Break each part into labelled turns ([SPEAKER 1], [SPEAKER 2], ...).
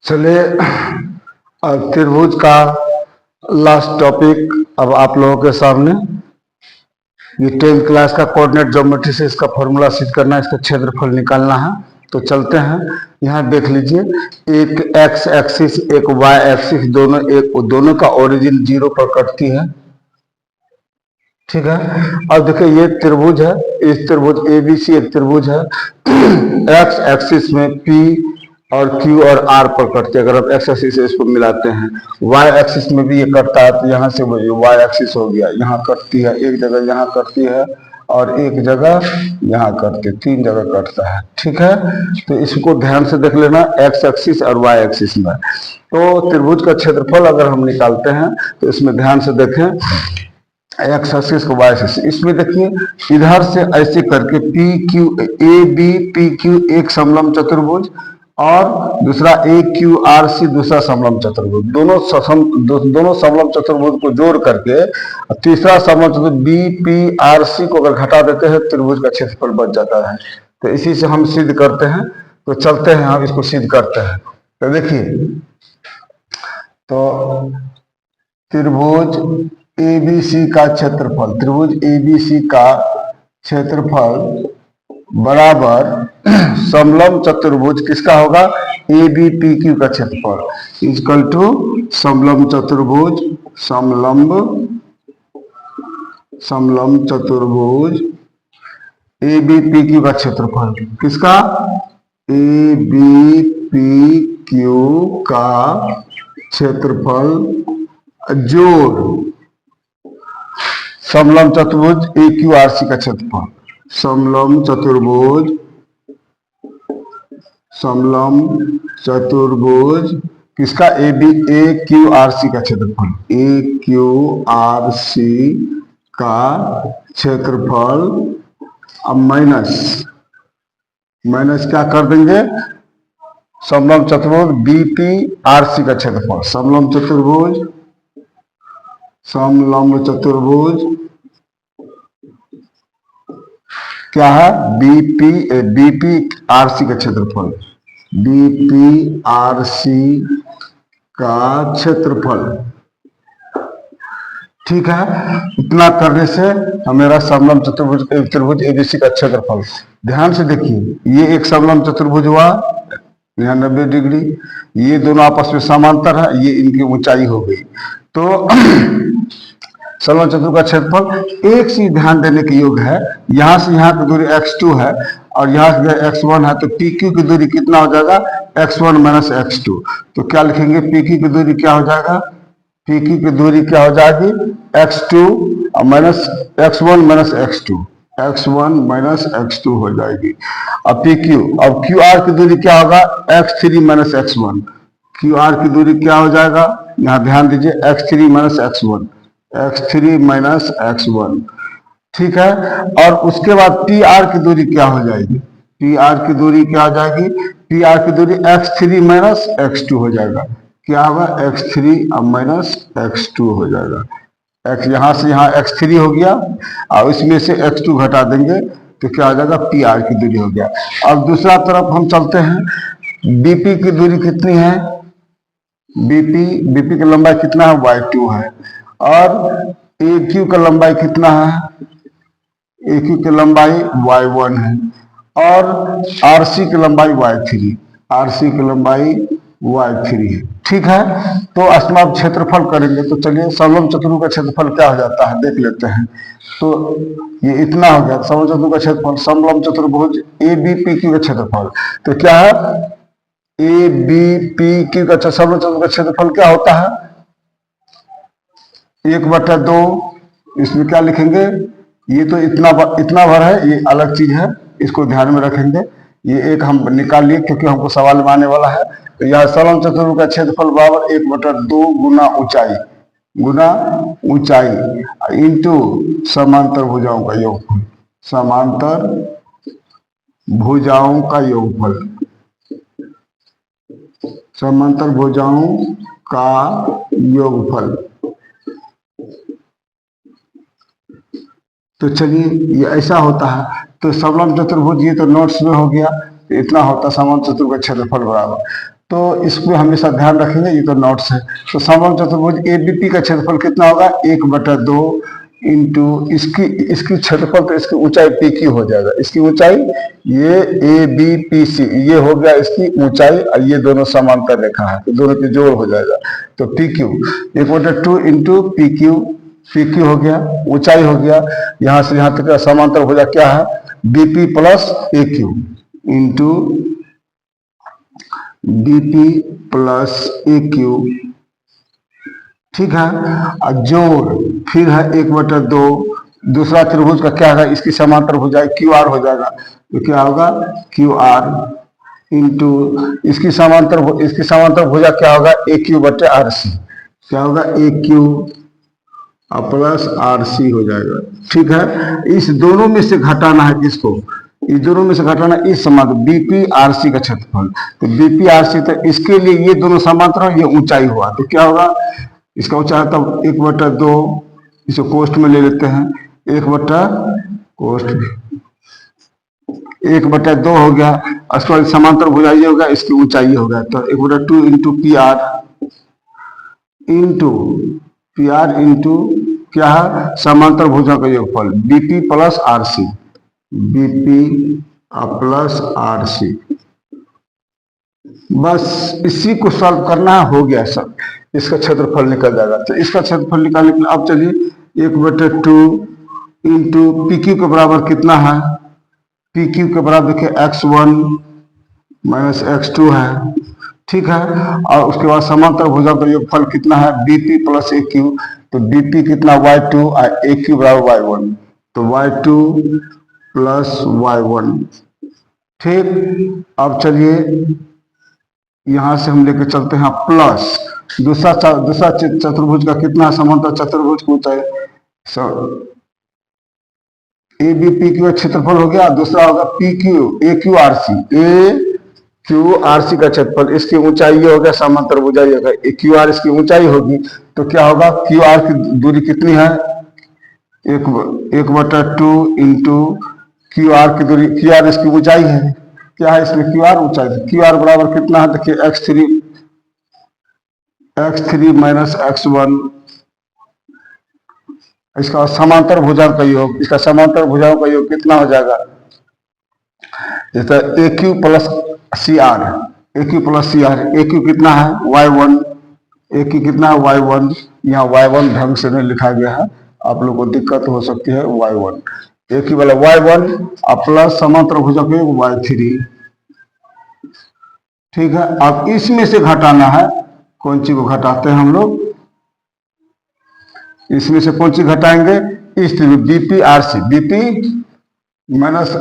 [SPEAKER 1] चलिए, अब त्रिभुज का लास्ट टॉपिक अब आप लोगों के सामने, ये 10th क्लास का कोऑर्डिनेट ज्योमेट्री से इसका फॉर्मूला सिद्ध करना है, इसका क्षेत्रफल निकालना है। तो चलते हैं, यहाँ देख लीजिए, एक एक्स एक्सिस एक वाई एक्सिस, दोनों का ओरिजिन 0 पर कटती है। ठीक है, अब देखिए ये त्रिभुज है, इस त्रिभुज एबीसी एक त्रिभुज है। एक्स एक्सिस में पी और क्यू और आर पर कटते हैं। अगर आप एक्स एक्सिस से इसको मिलाते हैं, वाई एक्सिस में भी ये कटता है, तो यहाँ से वाई एक्सिस हो गया, यहाँ कटती है, एक जगह यहाँ कटती है और एक जगह यहाँ कटती है, 3 जगह कटता है। ठीक है, तो इसको ध्यान से देख लेना, एक्स एक्सिस और वाई एक्सिस में। तो त्रिभुज का क्षेत्रफल अगर हम निकालते हैं तो इसमें ध्यान से देखें, एक्स एक्सिस को वाई एक्सिस, इसमें देखिए इधर से ऐसे करके P Q A B P Q एक समलंब चतुर्भुज और दूसरा ए क्यू आर सी दूसरा समलंब चतुर्भुज, दोनों समलंब चतुर्भुज को जोड़ करके तीसरा समलंब चतुर्भुज बी पी आर सी को अगर घटा देते हैं त्रिभुज का क्षेत्रफल बच जाता है। तो इसी से हम सिद्ध करते हैं। तो चलते हैं, हम इसको सिद्ध करते हैं। तो देखिए, तो त्रिभुज एबीसी का क्षेत्रफल, त्रिभुज एबीसी का क्षेत्रफल बराबर समलंब चतुर्भुज किसका होगा, ए बी पी क्यू का क्षेत्रफल इक्वल टू समलंब चतुर्भुज, समलंब चतुर्भुज ए बी पी क्यू का क्षेत्रफल किसका, ए बी पी क्यू का क्षेत्रफल जोड़ समलंब चतुर्भुज ए क्यू आर सी का क्षेत्रफल, समलंब चतुर्भुज किसका, ए क्यू आर सी का क्षेत्रफल, ए क्यू आर सी का क्षेत्रफल। अब माइनस क्या कर देंगे, समलंब चतुर्भुज बी पी आर सी का क्षेत्रफल, समलंब चतुर्भुज क्या है, बीपी आर सी का क्षेत्रफल, बीपी आर सी का क्षेत्रफल। ठीक है, इतना करने से हमारा समलंब चतुर्भुज त्रिभुज एबीसी का क्षेत्रफल, ध्यान से देखिए, ये एक समलंब चतुर्भुज हुआ, यहाँ 90 डिग्री, ये दोनों आपस में समांतर है, ये इनकी ऊंचाई हो गई। तो समलंब चतुर्भुज का क्षेत्रफल एक चीज ध्यान देने के योग्य है, यहां से यहाँ की दूरी x2 है और यहाँ से x1 है, तो PQ की दूरी कितना हो जाएगा, x1 माइनस x2। तो क्या लिखेंगे, PQ की दूरी क्या हो जाएगा, PQ की दूरी क्या हो जाएगी, x2 minus x1 minus x2, x1 minus x2 हो जाएगी। अब PQ, अब QR की दूरी क्या होगा, x3 माइनस x1, QR की दूरी क्या हो जाएगा, यहाँ ध्यान दीजिए, x3 minus x1, x3 minus x1। ठीक है, और उसके बाद PR की दूरी क्या हो जाएगी, PR की दूरी क्या हो जाएगी, PR की दूरी x3 माइनस x2 हो जाएगा, क्या होगा, x3 माइनस x2 हो जाएगा। x यहाँ से यहाँ x3 हो गया और इसमें से x2 घटा देंगे तो क्या हो जाएगा, PR की दूरी हो गया। अब दूसरा तरफ हम चलते हैं, BP की दूरी कितनी है, BP की लंबाई कितना है, y2 है, और AQ का लंबाई कितना है, AQ की लंबाई y1 है, और RC की लंबाई y3, RC की लंबाई y3 है। ठीक है, तो असमाप क्षेत्रफल करेंगे। तो चलिए, समलंब चतुर्भुज का क्षेत्रफल क्या हो जाता है देख लेते हैं। तो ये इतना हो गया समलंब चतुर्भुज का क्षेत्रफल, समलंब चतुर्भुज ABPQ का क्षेत्रफल। तो क्या है, ABPQ का समलंब चतुर्भुज का क्षेत्रफल क्या होता है, 1/2। इसमें क्या लिखेंगे, ये तो इतना भर है, ये अलग चीज है, इसको ध्यान में रखेंगे। ये एक हम निकाल लिए क्योंकि हमको सवाल में आने वाला है। तो यह समलंब चतुर्भुज का क्षेत्रफल बराबर 1/2 गुना ऊंचाई इंटू समांतर भुजाओं का योगफल, समांतर भुजाओं का योगफल, समांतर भुजाओं का योगफल। तो चलिए, ये ऐसा होता है तो समलंब चतुर्भुज ये तो नोट्स में हो गया, तो इतना होता समलंब चतुर्भुज का क्षेत्रफल बराबर। तो इसको हमेशा ध्यान रखेंगे, ये तो नोट्स है। तो समलंब चतुर्भुज एबीपी का क्षेत्रफल कितना होगा, 1/2 इंटू इसकी इसकी क्षेत्रफल, तो इसकी ऊंचाई पी क्यू हो जाएगा। इसकी ऊंचाई ये ए बी पी सी ये हो गया इसकी ऊंचाई, और ये दोनों समांतर रेखा है तो दोनों की जोड़ हो जाएगा। तो P Q 1/2 into P Q, P Q हो गया, ऊंचाई हो गया, यहां से यहां तक का समांतर हो जाए क्या है, बीपी प्लस ए क्यू इंटू बीपी प्लस ए क्यू। ठीक है, और जोड़ फिर है 1/2, दूसरा त्रिभुज का क्या है, इसकी समांतर हो जाए क्यू आर हो जाएगा। तो क्या होगा, क्यू आर इंटू इसकी समांतर भुजा क्या होगा, ए क्यू बटे आर सी। क्या होगा, A Q plus R C हो जाएगा। ठीक है, इस दोनों में से घटाना है किसको, इस दोनों में से घटाना इस समांतर बीपी आर सी का क्षेत्रफल। तो बीपी आर सी, तो इसके लिए ये दोनों समांतर, ये ऊंचाई हुआ, तो क्या होगा, इसका ऊंचाई तब 1/2, इसे कोष्ठ में ले लेते हैं, 1/2 हो गया। उसके बाद समांतर भुजा ये होगा, इसकी ऊंचाई हो गया, तो 1/2 इंटू पी आर इंटू क्या है, समांतर भुजा का योगफल BP plus R C, BP plus R C. बस इसी को सॉल्व करना हो गया सब, इसका क्षेत्रफल निकल जाएगा। तो इसका क्षेत्रफल निकालने के लिए अब चलिए 1/2 इंटू पी क्यू के बराबर कितना है, पी क्यू के बराबर देखिए x1 माइनस x2 है। ठीक है, और उसके बाद समांतर भुजा का योगफल कितना है, बीपी प्लस ए क्यू। तो बीपी कितना y2 और ए क्यू बराबर y1, तो y2 प्लस y1। ठीक, अब चलिए यहां से हम लेकर चलते हैं प्लस दूसरा चतुर्भुज का कितना समांतर चतुर्भुज को ऊंचाई, ए बी पी क्यू क्षेत्रफल हो गया, दूसरा होगा P Q A Q R C, A Q R C का क्षेत्रफल, इसकी ऊंचाई ये हो गया, समांतर भुजा ये होगा, ए क्यू आर इसकी ऊंचाई होगी। तो क्या होगा, क्यू आर की दूरी कितनी है, 1/2 इंटू क्यू आर की दूरी, क्यू आर इसकी ऊंचाई है, क्या है इसमें क्यू आर ऊंचाई, क्यू आर बराबर कितना है, देखिए x3 माइनस x1, इसका समांतर भुजाओं का योग, इसका समांतर भुजाओं का योग कितना हो जाएगा, जैसे ए क्यू प्लस सी आर, ए क्यू प्लस सी आर, ए क्यू कितना है y1, ए क्यू कितना है y1, यहाँ y1 ढंग से नहीं लिखा गया है, आप लोग को दिक्कत हो सकती है, y1 ए क्यू वाला y1 प्लस समांतर भुजा का योग y3। ठीक है, अब इसमें से घटाना है, कौन सी को घटाते हैं हम लोग, इसमें से कौन सी घटाएंगे, इस BP R C, BP minus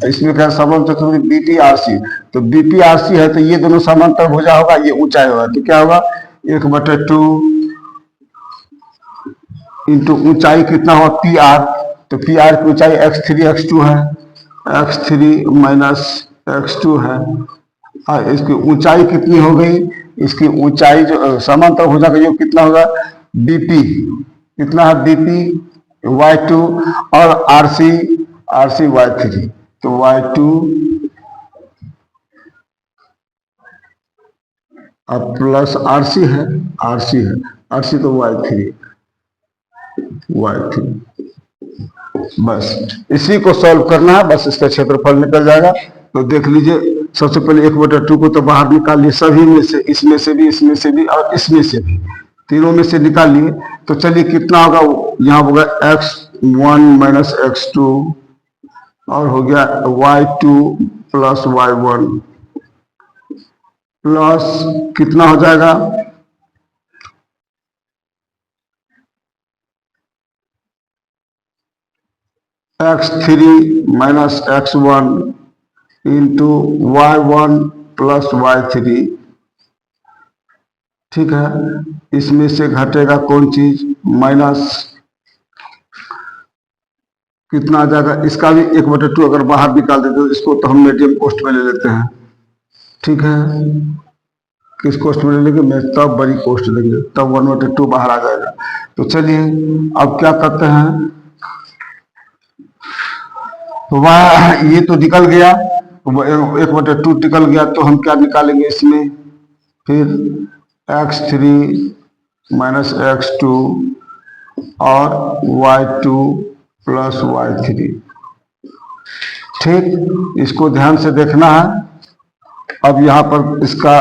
[SPEAKER 1] इसमें क्या समलंब चतुर्भुज बीपी आर सी, तो बीपी आर सी है तो ये दोनों समांतर भुजा होगा, ये ऊंचाई होगा, तो क्या होगा 1/2 इंटू ऊंचाई कितना होगा पी आर, तो पी आर की ऊंचाई x3 x2 है, x3 माइनस x2 है, और इसकी ऊंचाई कितनी हो गई, इसकी ऊंचाई जो समांतर भुजा का योग कितना होगा, बीपी कितना है, बीपी y2 और आरसी y3, तो y2 अब प्लस आरसी है, आरसी तो y3 बस इसी को सॉल्व करना है, बस इसका क्षेत्रफल निकल जाएगा। तो देख लीजिए, सबसे पहले 1/2 को तो बाहर निकाल लिए, सभी में से, इसमें से भी, इसमें से भी और इसमें से भी, तीनों में से निकाल लिए। तो चलिए कितना होगा, यहाँ होगा x1 माइनस x2 और हो गया y2 प्लस y1 प्लस कितना हो जाएगा, x3 minus x1 into y1 plus y3। ठीक है, इसमें से घटेगा कौन चीज, माइनस कितना आ जाएगा, इसका भी 1/2 अगर बाहर निकाल देते तो इसको तो हम मीडियम कोष्ठ में ले लेते हैं। ठीक है, किस कोष्ठ में ले लेंगे, मैं तब बड़ी कोष्ठ लेंगे, तब 1/2 बाहर आ जाएगा। तो चलिए अब क्या करते हैं, तो वह ये तो निकल गया, तो 1/2 निकल गया, तो हम क्या निकालेंगे इसमें, फिर x3 माइनस x2 और y2 प्लस y3। ठीक, इसको ध्यान से देखना है। अब यहाँ पर इसका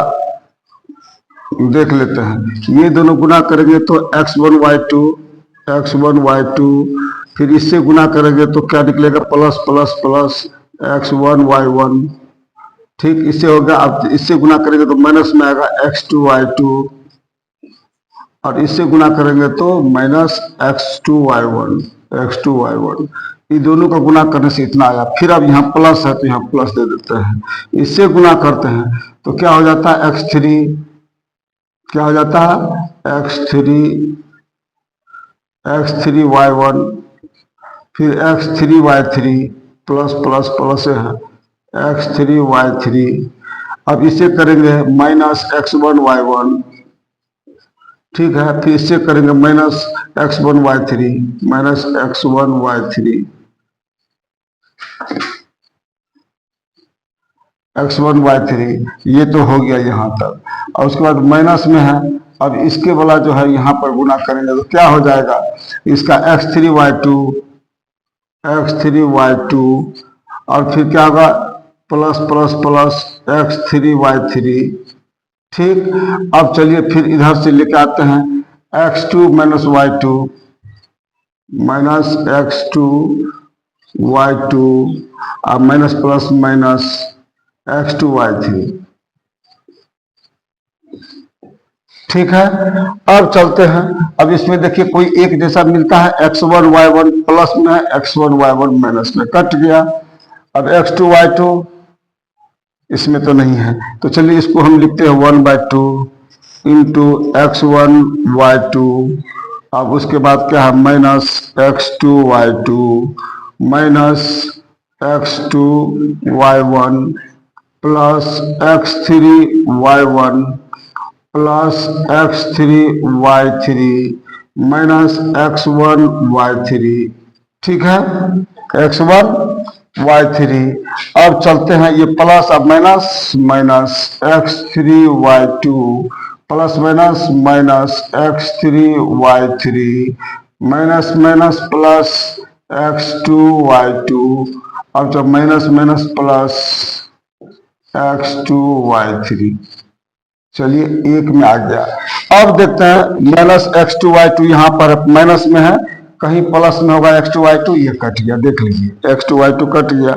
[SPEAKER 1] देख लेते हैं, ये दोनों गुना करेंगे तो x1 y2, फिर इससे गुना करेंगे तो क्या निकलेगा, plus plus plus x1 y1। ठीक, इससे हो गया। अब इससे गुना करेंगे तो माइनस में आएगा x2 y2, और इससे गुना करेंगे तो माइनस x2 y1। ये दोनों का गुना करने से इतना आया। फिर अब यहाँ प्लस है तो यहाँ प्लस दे देते हैं, इससे गुना करते हैं तो क्या हो जाता है x3, क्या हो जाता है x3 y1, फिर x3 y3 plus plus plus है x3 y3। अब इसे करेंगे माइनस x1 y1, ठीक है, फिर इससे करेंगे minus x1 y3, x1 y3, ये तो हो गया यहाँ तक। और उसके बाद माइनस में है, अब इसके वाला जो है यहाँ पर गुना करेंगे तो क्या हो जाएगा, इसका x3 y2, और फिर क्या होगा, plus plus plus x3 y3। ठीक, अब चलिए फिर इधर से लेके आते हैं x2 minus y2 minus x2 y2, अब minus plus minus x2 y3। ठीक है, अब चलते हैं। अब इसमें देखिए कोई एक जैसा मिलता है, x1 y1 प्लस में है, x1 y1 माइनस में, कट गया। अब x2 y2 इसमें तो नहीं है, तो चलिए इसको हम लिखते हैं 1/2 इंटू x1 y2। अब उसके बाद क्या है, minus x2 y2 minus x2 y1 plus x3 y1 plus x3 y3 minus x1 y3। ठीक है, x1 y3। अब चलते हैं ये प्लस, अब minus minus x3 y2 plus minus minus x3 y3 minus minus plus x2 y2। अब जब minus minus plus x2 y3, चलिए एक में आ गया। अब देखते हैं माइनस x2 y2 यहाँ पर माइनस में है, कहीं प्लस में होगा x2 y2, ये कट गया, देख लीजिए x2 y2 कट गया।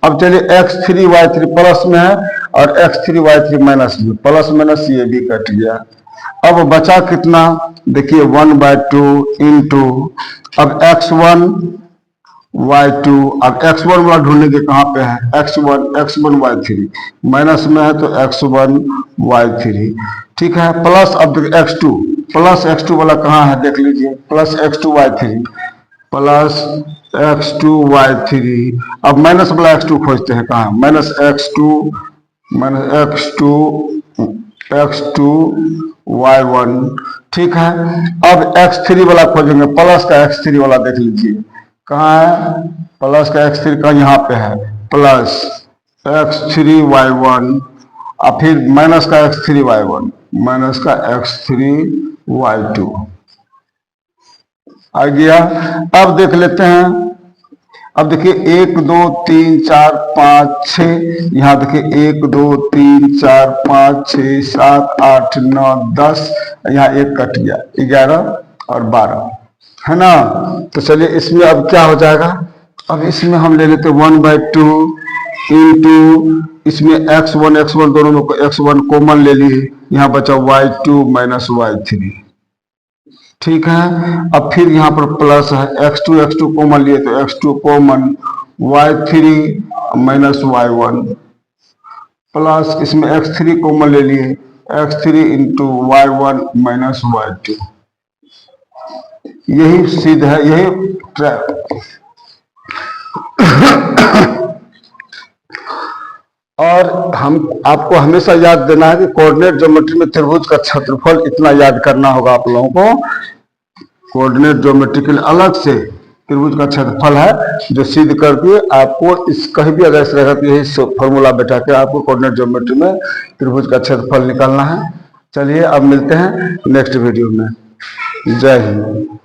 [SPEAKER 1] अब चलिए x3 y3 प्लस में है और x3 y3 माइनस में, प्लस माइनस ये भी कट गया। अब बचा कितना, देखिए 1/2 इंटू, अब x1 y2, अब x1 वाला ढूंढने के कहाँ पे है, x1 y3 माइनस में है तो x1 y3। ठीक है, प्लस अब x2, प्लस x2 वाला कहाँ है देख लीजिए, plus x2 y3 plus x2 y3। अब माइनस वाला x2 खोजते हैं, कहाँ, माइनस x2 y1। ठीक है, अब x3 वाला खोजेंगे, प्लस का x3 वाला देख लीजिए कहाँ है, प्लस का x3 का यहाँ पे है, प्लस x3 y1, और फिर माइनस का x3 y1 माइनस का x3 y2 आ गया। अब देख लेते हैं, अब देखिए 1 2 3 4 5 6, यहाँ देखिए 1 2 3 4 5 6 7 8 9 10, यहाँ एक कट गया, 11 और 12 है ना। तो चलिए इसमें अब क्या हो जाएगा, अब इसमें हम ले लेते 1/2 इंटू, इसमें x1 दोनों में x1 कॉमन ले लिए, यहाँ बचा y2 माइनस y3। ठीक है, अब फिर यहाँ पर प्लस है, x2 कॉमन लिए तो x2 common, y3 minus y1 plus इसमें x3 कॉमन ले लिए, x3 into y1 minus y2। यही सीध है, यही ट्रैक। और हम आपको हमेशा याद देना है कि कोऑर्डिनेट ज्योमेट्री में त्रिभुज का क्षेत्रफल इतना याद करना होगा आप लोगों को। कोऑर्डिनेट ज्योमेट्री के लिए अलग से त्रिभुज का क्षेत्रफल है, जो सिद्ध करके आपको इस कहीं भी अगर इस तरह का यही फॉर्मूला बैठा के आपको कोऑर्डिनेट ज्योमेट्री में त्रिभुज का क्षेत्रफल निकालना है। चलिए अब मिलते हैं नेक्स्ट वीडियो में। जय हिंद।